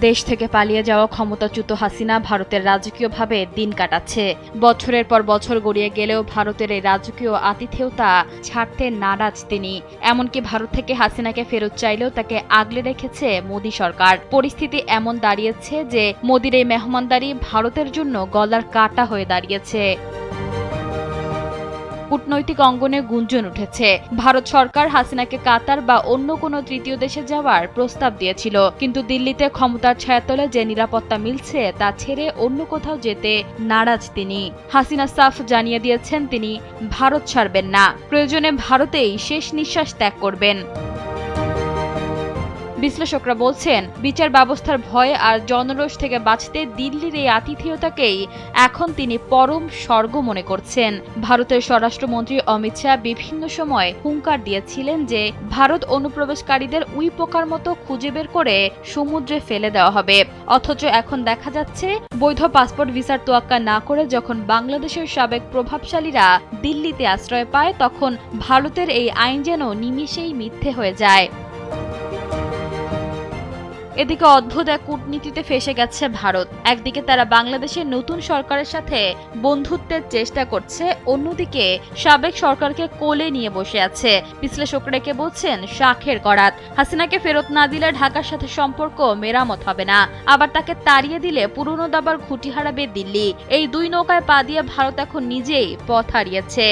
দেশ থেকে পালিয়ে যাওয়া ক্ষমতাচ্যুত হাসিনা ভারতের রাজকীয়ভাবে দিন কাটাচ্ছে। বছরের পর বছর গড়িয়ে গেলেও ভারতের এই রাজকীয় আতিথেয়তা ছাড়তে নারাজ তিনি। এমনকি ভারত থেকে হাসিনাকে ফেরত চাইলেও তাকে আগলে রেখেছে মোদী সরকার। পরিস্থিতি এমন দাঁড়িয়েছে যে মোদীর এই মেহমানদারি ভারতের জন্য গলার কাঁটা হয়ে দাঁড়িয়েছে। কূটনৈতিক অঙ্গনে গুঞ্জন উঠেছে, ভারত সরকার হাসিনাকে কাতার বা অন্য কোনো তৃতীয় দেশে যাওয়ার প্রস্তাব দিয়েছিল, কিন্তু দিল্লিতে ক্ষমতার ছায়াতলে যে নিরাপত্তা মিলছে তা ছেড়ে অন্য কোথাও যেতে নারাজ তিনি। হাসিনা সাফ জানিয়ে দিয়েছেন তিনি ভারত ছাড়বেন না, প্রয়োজনে ভারতেই শেষ নিঃশ্বাস ত্যাগ করবেন। বিশ্লেষকরা বলছেন, বিচার ব্যবস্থার ভয় আর জনরোষ থেকে বাঁচতে দিল্লির এই আতিথেয়তাকেই এখন তিনি পরম স্বর্গ মনে করছেন। ভারতের স্বরাষ্ট্রমন্ত্রী অমিত শাহ বিভিন্ন সময় হুঙ্কার দিয়েছিলেন যে ভারত অনুপ্রবেশকারীদের উই পোকার মতো খুঁজে বের করে সমুদ্রে ফেলে দেওয়া হবে। অথচ এখন দেখা যাচ্ছে বৈধ পাসপোর্ট ভিসার তোয়াক্কা না করে যখন বাংলাদেশের সাবেক প্রভাবশালীরা দিল্লিতে আশ্রয় পায়, তখন ভারতের এই আইন যেন নিমিষেই মিথ্যে হয়ে যায়। এদিকে অদ্ভুত এক কূটনীতিতে ফেঁসে গেছে ভারত। একদিকে তারা বাংলাদেশের নতুন সরকারের সাথে বন্ধুত্বের চেষ্টা করছে, অন্যদিকে সাবেক সরকারকে কোলে নিয়ে বসে আছে। বিশ্লেষকরা একে বলছেন শাখের করাত। হাসিনাকে ফেরত না দিলে ঢাকার সাথে সম্পর্ক মেরামত হবে না, আবার তাকে তাড়িয়ে দিলে পুরনো দাবার খুঁটি হারাবে দিল্লি। এই দুই নৌকায় পা দিয়ে ভারত এখন নিজেই পথ হারিয়েছে।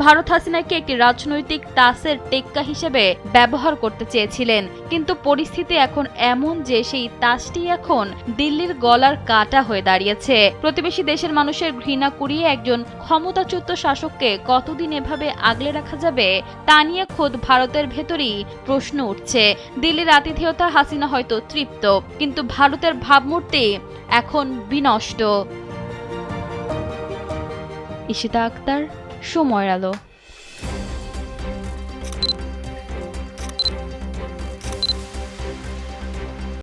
ভারত হাসিনাকে একটি রাজনৈতিক তাসের টেক্কা হিসেবে ব্যবহার করতে চেয়েছিলেন, কিন্তু পরিস্থিতি এখন এমন যে সেই তাসটি এখন দিল্লির গলার কাঁটা হয়ে দাঁড়িয়েছে। প্রতিবেশী দেশের মানুষের ঘৃণা কুড়িয়ে একজন ক্ষমতাচ্যুত শাসককে কতদিন এভাবে আগলে রাখা যাবে তা নিয়ে খোদ ভারতের ভেতরেই প্রশ্ন উঠছে। দিল্লির আতিথেয়তা হাসিনা হয়তো তৃপ্ত, কিন্তু ভারতের ভাবমূর্তি এখন বিনষ্ট। ঈশিতা আক্তার, সময়ের আলো।